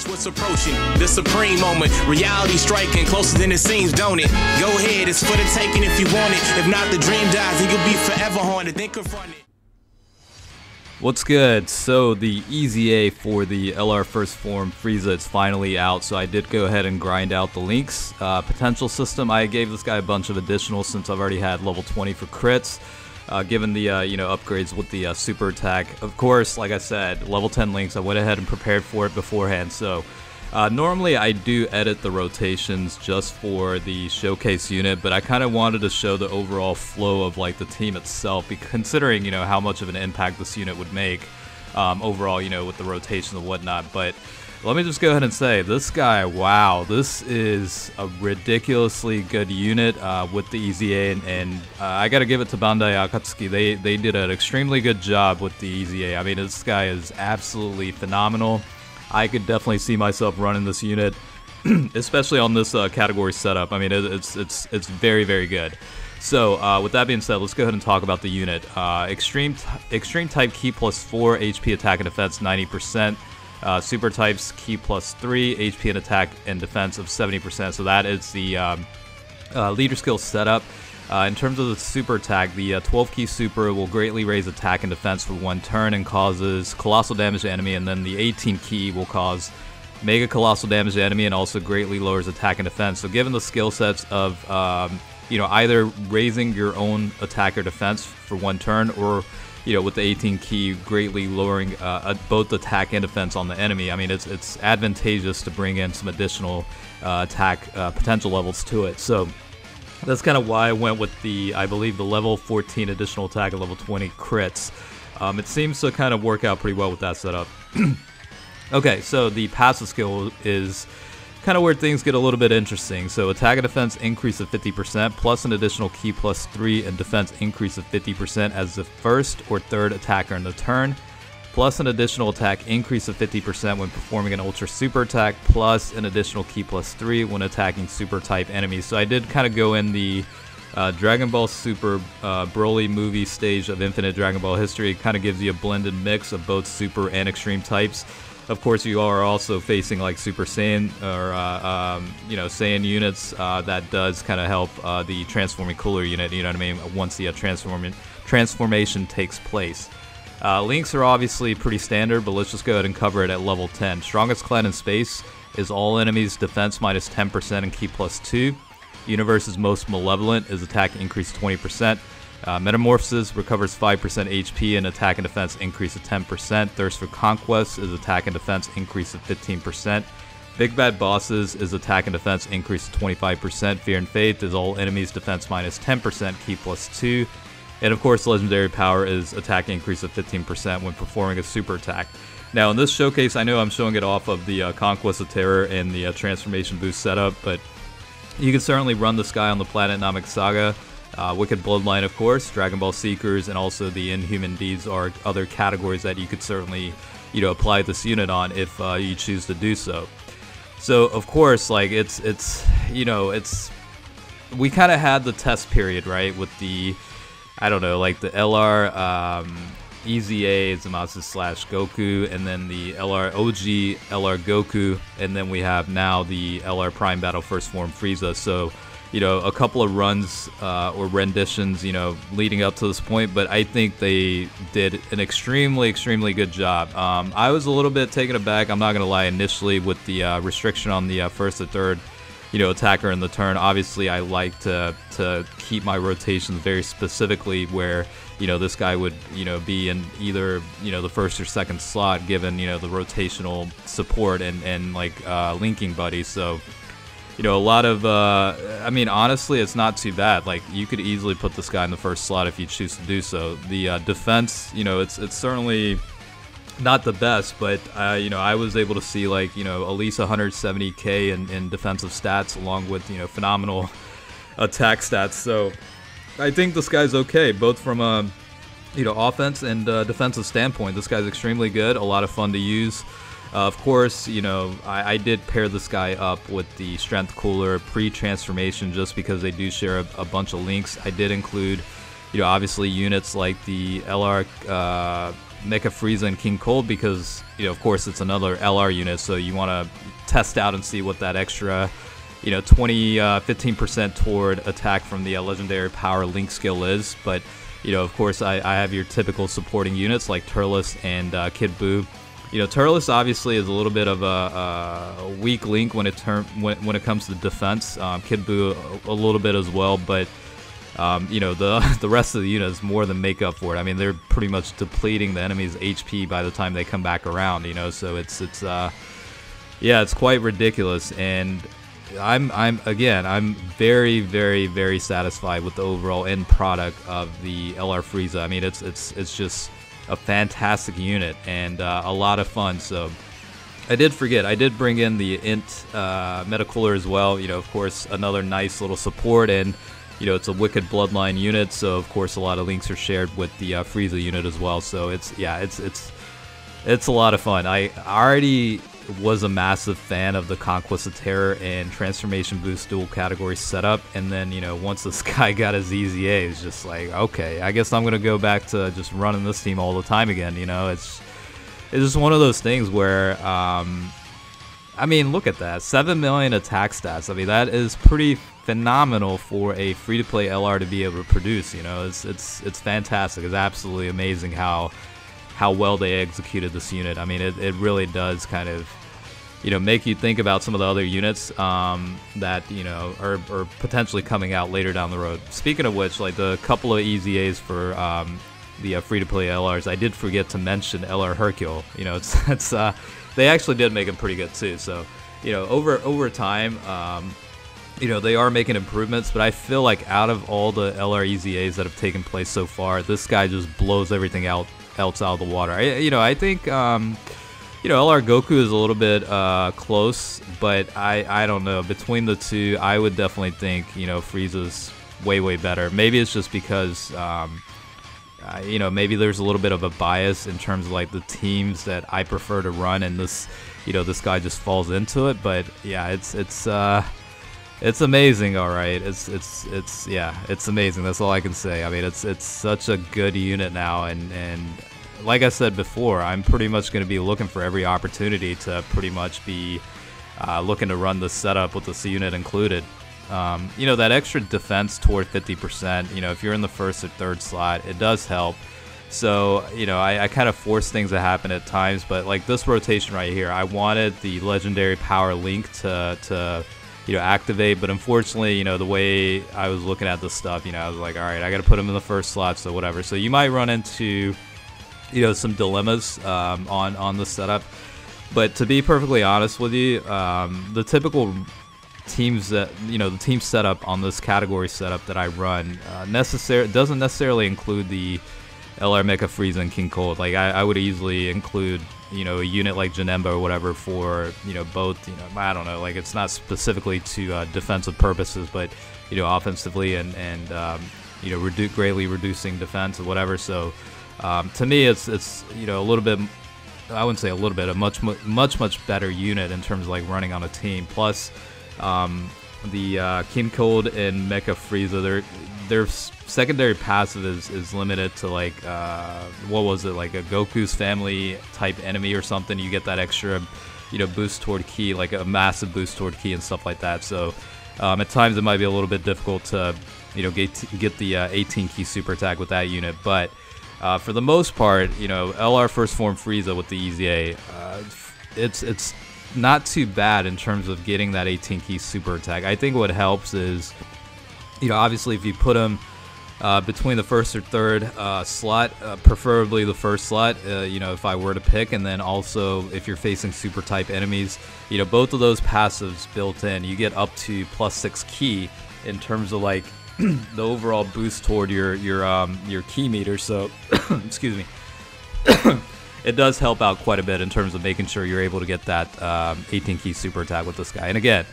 Watch what's approaching, the supreme moment. Reality striking closer than it seems, don't it? Go ahead, it's for the taking if you want it. If not, the dream dies and you'll be forever haunted. Then confront it. What's good? So the EZA for the LR First Form Frieza is finally out, so I did go ahead and grind out the links. Potential system, I gave this guy a bunch of additionals since I've already had level 20 for crits. Given the upgrades with the super attack. Of course, like I said, level 10 links, I went ahead and prepared for it beforehand. So normally I do edit the rotations just for the showcase unit, but I kind of wanted to show the overall flow of like the team itself, considering how much of an impact this unit would make overall, with the rotation and whatnot. But let me just go ahead and say, this guy, wow, this is a ridiculously good unit with the EZA, and I gotta give it to Bandai Akatsuki. They did an extremely good job with the EZA. I mean, this guy is absolutely phenomenal. I could definitely see myself running this unit, especially on this category setup. I mean, it's very, very good. So with that being said, let's go ahead and talk about the unit. Extreme type key plus 4 HP attack and defense 90%. Super types key plus 3 HP and attack and defense of 70%. So that is the leader skill setup. In terms of the super attack, the 12 key super will greatly raise attack and defense for 1 turn and causes colossal damage to enemy, and then the 18 key will cause mega-colossal damage to enemy and also greatly lowers attack and defense. So given the skill sets of either raising your own attack or defense for 1 turn, or with the 18 key greatly lowering both attack and defense on the enemy, I mean, it's advantageous to bring in some additional attack potential levels to it. So that's kind of why I went with I believe the level 14 additional attack and level 20 crits. It seems to kind of work out pretty well with that setup. Okay, so the passive skill is kind of where things get a little bit interesting. So attack and defense increase of 50%, plus an additional key plus 3 and defense increase of 50% as the first or third attacker in the turn, plus an additional attack increase of 50% when performing an ultra super attack, plus an additional key plus 3 when attacking super type enemies. So I did kind of go in the Dragon Ball Super Broly movie stage of Infinite Dragon Ball history. It kind of gives you a blended mix of both super and extreme types. Of course, you are also facing like Super Saiyan or Saiyan units. That does kind of help the transforming cooler unit. You know what I mean? Once the transformation takes place. Links are obviously pretty standard, but let's just go ahead and cover it at level 10. Strongest clan in space is all enemies defense minus 10% and key plus 2. Universe's most malevolent is attack increase 20%. Metamorphosis recovers 5% HP and attack and defense increase of 10%. Thirst for Conquest is attack and defense increase of 15%. Big Bad Bosses is attack and defense increase of 25%. Fear and Faith is all enemies defense minus 10%, key plus 2. And of course, Legendary Power is attack increase of 15% when performing a super attack. Now in this showcase, I know I'm showing it off of the Conquest of Terror and the Transformation Boost setup, but you can certainly run this guy on the Planet Namek Saga. Wicked Bloodline, of course, Dragon Ball Seekers, and also the Inhuman Deeds are other categories that you could certainly, apply this unit on if you choose to do so. So, of course, like we kind of had the test period, right, with the, I don't know, like the LR EZA Zamasu / Goku, and then the LR OG LR Goku, and then we have now the LR Prime Battle First Form Frieza. So, a couple of runs or renditions, leading up to this point, but I think they did an extremely, extremely good job. I was a little bit taken aback, I'm not going to lie, initially with the restriction on the first or third, attacker in the turn. Obviously, I like to keep my rotations very specifically where, this guy would, be in either, the first or second slot, given, the rotational support and like linking buddies. So, a lot of, I mean, honestly, it's not too bad. Like, you could easily put this guy in the first slot if you choose to do so. The defense, it's certainly not the best, but, I was able to see, like, at least 170k in defensive stats, along with, phenomenal attack stats. So, I think this guy's okay, both from a, offense and defensive standpoint. This guy's extremely good, a lot of fun to use. Of course, I did pair this guy up with the Strength Cooler pre-transformation just because they do share a bunch of links. I did include, obviously units like the LR Mecha Frieza and King Cold because, of course it's another LR unit, so you want to test out and see what that extra, 15% toward attack from the legendary power link skill is. But, of course I have your typical supporting units like Turles and Kid Buu. Turles obviously is a little bit of a weak link when it comes to defense. Kid Buu a little bit as well, but the rest of the units more than make up for it. I mean, they're pretty much depleting the enemy's HP by the time they come back around. So it's quite ridiculous. And I'm very, very, very satisfied with the overall end product of the LR Frieza. I mean, it's just a fantastic unit and a lot of fun. So I did bring in the Int Meta-Cooler as well. Of course, another nice little support, and it's a Wicked Bloodline unit, so of course a lot of links are shared with the Frieza unit as well. So it's a lot of fun. I already was a massive fan of the Conquest of Terror and Transformation Boost dual category setup, and then once this guy got his EZA, it's just like, okay, I guess I'm gonna go back to just running this team all the time again. It's just one of those things where I mean, look at that, 7 million attack stats. I mean, that is pretty phenomenal for a free-to-play LR to be able to produce. It's fantastic. It's absolutely amazing how well they executed this unit. I mean, it really does kind of, make you think about some of the other units that, are potentially coming out later down the road. Speaking of which, like the couple of EZAs for the free-to-play LRs, I did forget to mention LR Hercule. They actually did make him pretty good too. So, over time, they are making improvements, but I feel like out of all the LR EZAs that have taken place so far, this guy just blows everything else out of the water. I think, LR Goku is a little bit close, but I don't know. Between the two, I would definitely think, Frieza's way better. Maybe it's just because, maybe there's a little bit of a bias in terms of like the teams that I prefer to run, and this guy just falls into it. But yeah, it's amazing. All right, it's amazing. That's all I can say. I mean, it's such a good unit now, and like I said before, I'm pretty much going to be looking for every opportunity to pretty much be looking to run this setup with this unit included. That extra defense toward 50%, if you're in the first or third slot, it does help. So, I kind of force things to happen at times, but like this rotation right here, I wanted the legendary power link to activate, but unfortunately, the way I was looking at this stuff, I was like, all right, I got to put him in the first slot, so whatever. So you might run into, some dilemmas on this setup. But to be perfectly honest with you, the typical teams that the team setup on this category setup that I run doesn't necessarily include the LR Mecha Frieza and King Cold. Like I would easily include a unit like Janemba or whatever for both. I don't know, like it's not specifically to defensive purposes, but offensively and greatly reducing defense or whatever. So to me, it's a little bit. I wouldn't say a little bit, a much better unit in terms of like running on a team. Plus, the King Cold and Mecha Frieza, their secondary passive is limited to like what was it, like a Goku's family type enemy or something. You get that extra boost toward ki, like a massive boost toward ki and stuff like that. So at times it might be a little bit difficult to get the 18 ki super attack with that unit, but for the most part, LR First Form Frieza with the EZA, it's not too bad in terms of getting that 18 key super attack. I think what helps is, obviously if you put him between the first or third slot, preferably the first slot, if I were to pick, and then also if you're facing super type enemies, both of those passives built in, you get up to +6 key in terms of like the overall boost toward your key meter. So excuse me. It does help out quite a bit in terms of making sure you're able to get that 18 key super attack with this guy. And again,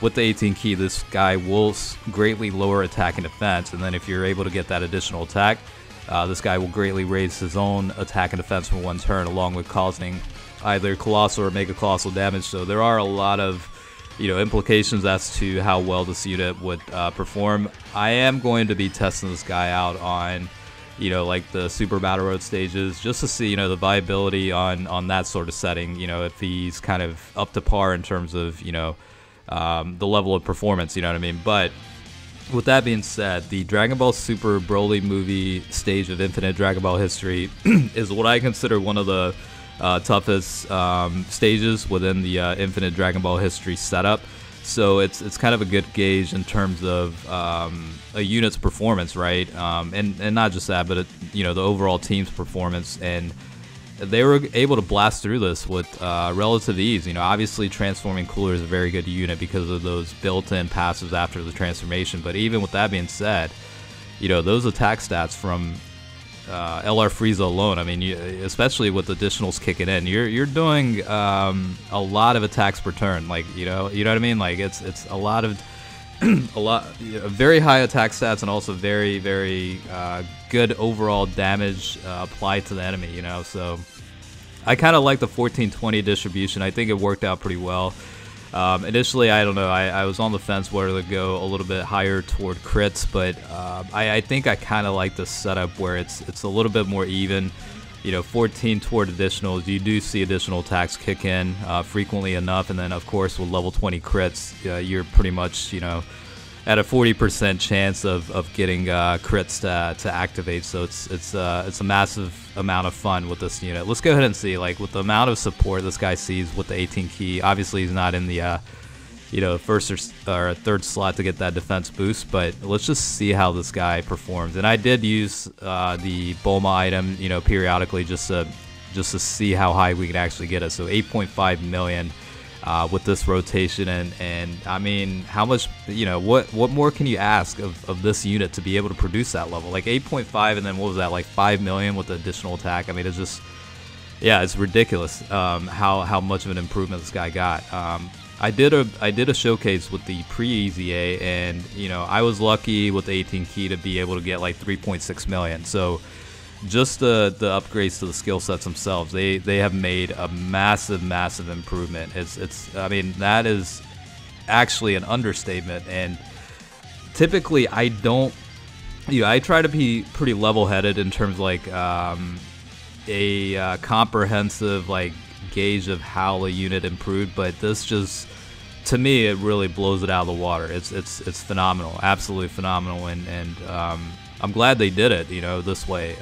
with the 18 key, this guy will greatly lower attack and defense, and then if you're able to get that additional attack, this guy will greatly raise his own attack and defense for one turn, along with causing either colossal or mega-colossal damage. So there are a lot of implications as to how well this unit would perform. I am going to be testing this guy out on you know, like the Super Battle Road stages, just to see, you know, the viability on that sort of setting, you know, if he's kind of up to par in terms of, you know, the level of performance, you know what I mean? But with that being said, the Dragon Ball Super Broly movie stage of Infinite Dragon Ball history is what I consider one of the toughest stages within the Infinite Dragon Ball history setup. So it's kind of a good gauge in terms of a unit's performance, right? And not just that, but you know, the overall team's performance. And they were able to blast through this with relative ease. You know, obviously transforming Cooler is a very good unit because of those built-in passives after the transformation. But even with that being said, you know, those attack stats from LR Frieza alone, I mean, especially with additionals kicking in, you're doing a lot of attacks per turn. Like, you know what I mean? Like it's a lot of very high attack stats, and also very good overall damage applied to the enemy. You know, so I kind of like the 14-20 distribution. I think it worked out pretty well. Initially, I don't know, I was on the fence whether to go a little bit higher toward crits, but I think I kind of like the setup where it's a little bit more even. You know, 14 toward additionals, you do see additional attacks kick in frequently enough, and then of course with level 20 crits, you're pretty much, you know, at a 40% chance of getting crits to activate. So it's a massive amount of fun with this unit. Let's go ahead and see, like, with the amount of support this guy sees with the 18 key. Obviously he's not in the you know, first or third slot to get that defense boost, but let's just see how this guy performs. And I did use the Bulma item, you know, periodically just to see how high we can actually get it. So 8.5 million with this rotation, and I mean, how much, you know, what more can you ask of this unit to be able to produce that level? Like 8.5, and then what was that, like 5 million with the additional attack? I mean, it's just, yeah, it's ridiculous how much of an improvement this guy got. I did a showcase with the pre-EZA, and you know, I was lucky with the 18 key to be able to get like 3.6 million. So just the upgrades to the skill sets themselves, they have made a massive improvement. It's I mean, that is actually an understatement. And typically I don't, you know, I try to be pretty level-headed in terms of like a comprehensive like gauge of how a unit improved, but this just, to me, it really blows it out of the water. It's phenomenal, absolutely phenomenal, and I'm glad they did it, you know, this way.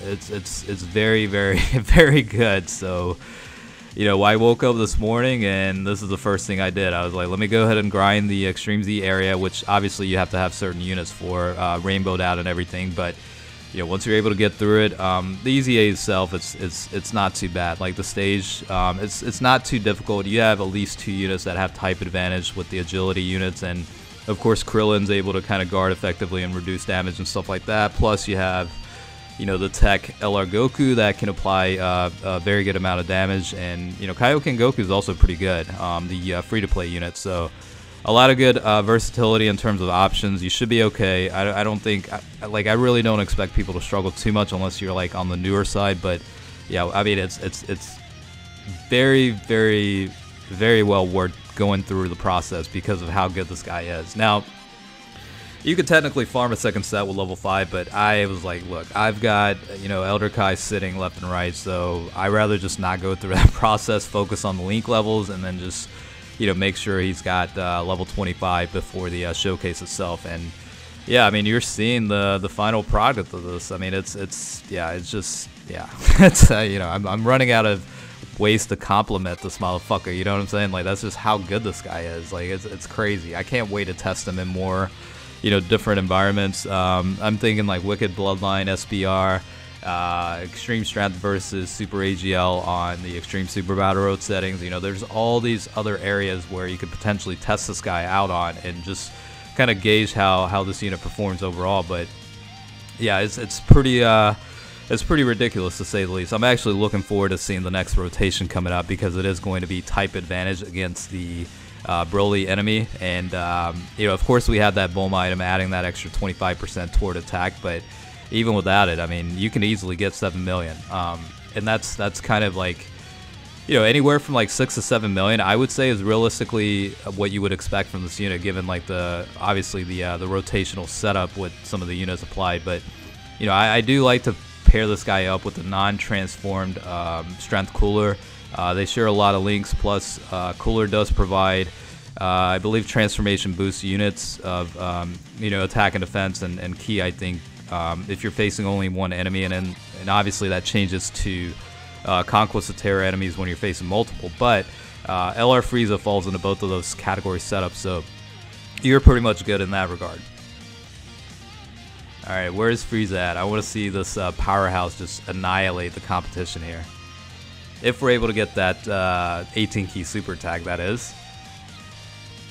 It's very very good. So, you know, I woke up this morning and this is the first thing I did. I was like, let me go ahead and grind the Extreme Z area, which obviously you have to have certain units for, rainbowed out and everything, but you know, once you're able to get through it, the EZA itself, it's not too bad. Like the stage, it's not too difficult. You have at least 2 units that have type advantage with the agility units, and of course Krillin's able to kind of guard effectively and reduce damage and stuff like that. Plus you have, you know, the tech LR Goku that can apply a very good amount of damage, and you know, Kaioken Goku is also pretty good, the free-to-play unit. So a lot of good versatility in terms of options. You should be okay. I don't think, like, I really don't expect people to struggle too much unless you're like on the newer side. But yeah, I mean, it's very well worth going through the process because of how good this guy is. Now, you could technically farm a second set with level 5, but I was like, look, I've got, you know, Elder Kai sitting left and right, so I'd rather just not go through that process, focus on the link levels, and then just, you know, make sure he's got level 25 before the showcase itself. And yeah, I mean, you're seeing the final product of this. I mean, it's just, yeah, it's you know, I'm running out of ways to compliment this motherfucker. You know what I'm saying? Like, that's just how good this guy is. Like, it's crazy. I can't wait to test him in more, you know, different environments. I'm thinking like Wicked Bloodline SBR, Extreme Strength versus Super AGL on the Extreme Super Battle Road settings. You know, there's all these other areas where you could potentially test this guy out on and just kind of gauge how this unit performs overall. But yeah, it's pretty ridiculous to say the least. I'm actually looking forward to seeing the next rotation coming up because it is going to be type advantage against the Broly enemy. And you know, of course we have that Bulma item adding that extra 25% toward attack, but even without it, I mean, you can easily get 7 million. And that's kind of like, you know, anywhere from like 6 to 7 million, I would say, is realistically what you would expect from this unit, given like obviously the rotational setup with some of the units applied. But You know, I do like to pair this guy up with a non-transformed strength cooler. They share a lot of links, plus cooler does provide, I believe, transformation boost units of, you know, attack and defense, and key, I think, if you're facing only one enemy, and obviously that changes to Conquest of Terror enemies when you're facing multiple, but LR Frieza falls into both of those category setups, so you're pretty much good in that regard. Alright, where's Frieza at? I want to see this powerhouse just annihilate the competition here. If we're able to get that 18 key super attack, that is.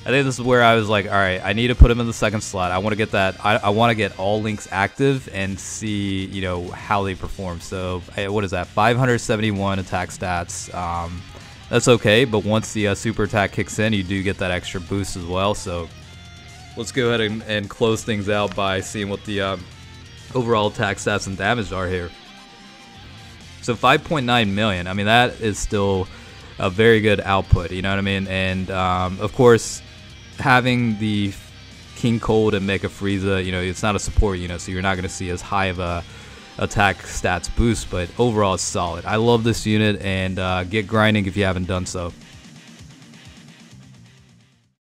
I think this is where I was like, alright, I need to put him in the second slot. I want to get that, I want to get all links active and see, you know, how they perform. So, what is that? 571 attack stats. That's okay, but once the super attack kicks in, you do get that extra boost as well. So, let's go ahead and close things out by seeing what the overall attack stats and damage are here. So 5.9 million, I mean, that is still a very good output, you know what I mean? And of course, having the King Cold and Mega Frieza, you know, it's not a support unit, so you're not going to see as high of a attack stats boost, but overall it's solid. I love this unit, and get grinding if you haven't done so.